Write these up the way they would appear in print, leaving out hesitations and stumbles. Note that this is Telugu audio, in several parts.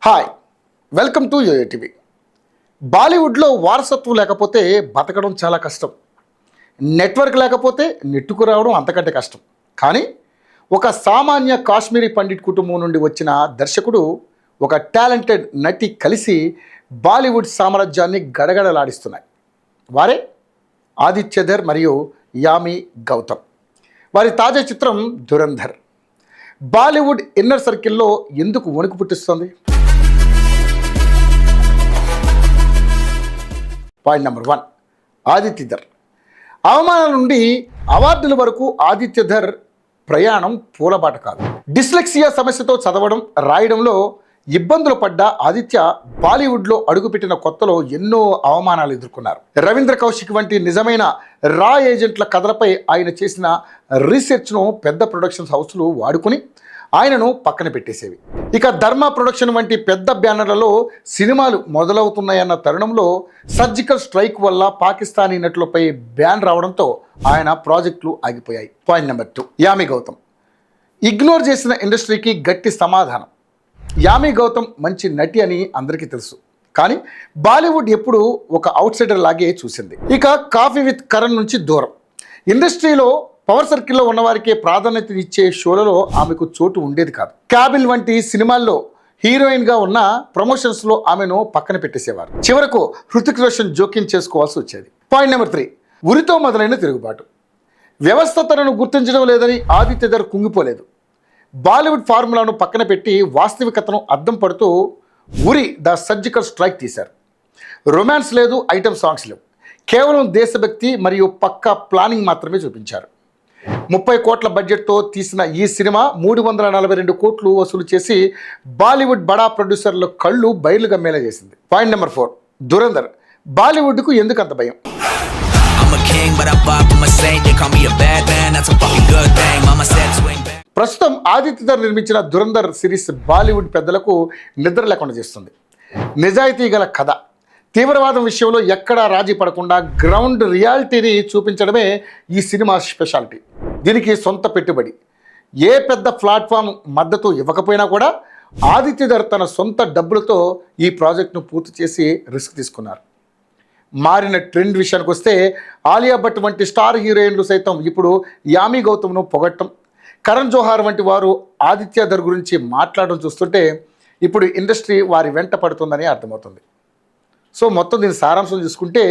Hi, welcome to Yoyo TV. బాలీవుడ్లో వారసత్వం లేకపోతే బతకడం చాలా కష్టం. నెట్వర్క్ లేకపోతే నెట్టుకు రావడం అంతకంటే కష్టం. కానీ ఒక సామాన్య కాశ్మీరీ పండిట్ కుటుంబం నుండి వచ్చిన దర్శకుడు, ఒక టాలెంటెడ్ నటి కలిసి బాలీవుడ్ సామ్రాజ్యాన్ని గడగడలాడిస్తున్నాయి. వారే ఆదిత్యధర్ మరియు యామి గౌతమ్. వారి తాజా చిత్రం దురంధర్ బాలీవుడ్ ఇన్నర్ సర్కిల్లో ఎందుకు వణుకు పుట్టిస్తుంది? Point number 1, Aditya Dhar. అవమానాల నుండి అవార్డుల వరకు ఆదిత్యధర్ ప్రయాణం పూలబాట కాదు. డిస్లెక్సియా సమస్యతో చదవడం, రాయడంలో ఇబ్బందులు పడ్డ ఆదిత్య బాలీవుడ్లో అడుగుపెట్టిన కొత్తలో ఎన్నో అవమానాలు ఎదుర్కొన్నారు. రవీంద్ర కౌశిక్ వంటి నిజమైన రా ఏజెంట్ల కథలపై ఆయన చేసిన రీసెర్చ్ను పెద్ద ప్రొడక్షన్స్ హౌస్లు వాడుకుని ఆయనను పక్కన పెట్టేసేవి. ఇక ధర్మ ప్రొడక్షన్ వంటి పెద్ద బ్యానర్లలో సినిమాలు మొదలవుతున్నాయన్న తరుణంలో సర్జికల్ స్ట్రైక్ వల్ల పాకిస్తానీ నటులపై బ్యాన్ రావడంతో ఆయన ప్రాజెక్టులు ఆగిపోయాయి. Point number 2, Yami Gautam. Ignore చేసిన ఇండస్ట్రీకి గట్టి సమాధానం. యామి గౌతమ్ మంచి నటి అని అందరికీ తెలుసు, కానీ బాలీవుడ్ ఎప్పుడు ఒక అవుట్ సైడర్ లాగే చూసింది. ఇక కాఫీ విత్ కరణ్ నుంచి దూరం. ఇండస్ట్రీలో పవర్ సర్కిల్లో ఉన్నవారికే ప్రాధాన్యత ఇచ్చే షోలలో ఆమెకు చోటు ఉండేది కాదు. క్యాబిల్ వంటి సినిమాల్లో హీరోయిన్గా ఉన్న ప్రమోషన్స్లో ఆమెను పక్కన పెట్టేసేవారు. చివరకు హృతిక్ రోషన్ జోక్యం చేసుకోవాల్సి వచ్చేది. పాయింట్ నెంబర్ 3, ఉరితో మొదలైన తిరుగుబాటు. వ్యవస్థ తనను గుర్తించడం లేదని ఆదిత్యధర్ కుంగిపోలేదు. బాలీవుడ్ ఫార్ములాను పక్కన పెట్టి వాస్తవికతను అద్దం పడుతూ ఉరి ద సర్జికల్ స్ట్రైక్ తీశారు. రొమాన్స్ లేదు, ఐటమ్ సాంగ్స్ లేవు, కేవలం దేశభక్తి మరియు పక్కా ప్లానింగ్ మాత్రమే చూపించారు. 30 కోట్ల బడ్జెట్తో తీసిన ఈ సినిమా 342 కోట్లు వసూలు చేసి బాలీవుడ్ బడా ప్రొడ్యూసర్ల కళ్ళు బయలు గమ్మేలా చేసింది. Point number 4, Dhurandhar. బాలీవుడ్కు ఎందుకు అంత భయం? ప్రస్తుతం ఆదిత్యధర్ నిర్మించిన దురంధర్ సిరీస్ బాలీవుడ్ పెద్దలకు నిద్ర లేకుండా చేస్తుంది. నిజాయితీ గల కథ, తీవ్రవాదం విషయంలో ఎక్కడా రాజీ పడకుండా గ్రౌండ్ రియాలిటీని చూపించడమే ఈ సినిమా స్పెషాలిటీ. దీనికి సొంత పెట్టుబడి, ఏ పెద్ద ప్లాట్ఫామ్ మద్దతు ఇవ్వకపోయినా కూడా ఆదిత్యధర్ తన సొంత డబ్బులతో ఈ ప్రాజెక్ట్ను పూర్తి చేసి రిస్క్ తీసుకున్నారు. మారిన ట్రెండ్ విషయానికి వస్తే ఆలియా భట్ వంటి స్టార్ హీరోయిన్లు సైతం ఇప్పుడు యామి గౌతమ్ను పొగట్టం, కరణ్ జోహార్ వంటి వారు ఆదిత్యధర్ గురించి మాట్లాడడం చూస్తుంటే ఇప్పుడు ఇండస్ట్రీ వారి వెంట పడుతుందని అర్థమవుతుంది. సో మొత్తం దీని సారాంశం చూసుకుంటే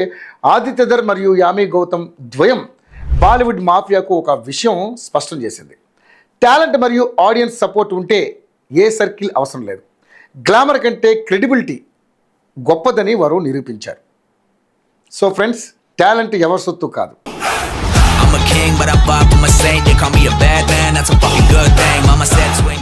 ఆదిత్యధర్ మరియు యామి గౌతమ్ ద్వయం బాలీవుడ్ మాఫియాకు ఒక విషయం స్పష్టం చేసింది. టాలెంట్ మరియు ఆడియన్స్ సపోర్ట్ ఉంటే ఏ సర్కిల్ అవసరం లేదు. గ్లామర్ కంటే క్రెడిబిలిటీ గొప్పదని వారు నిరూపించారు. సో ఫ్రెండ్స్, టాలెంట్ ఎవరి సొత్తు కాదు. I'm a king, but I bought for my saint. They call me a bad man, that's a fucking good thing. Mama said swing.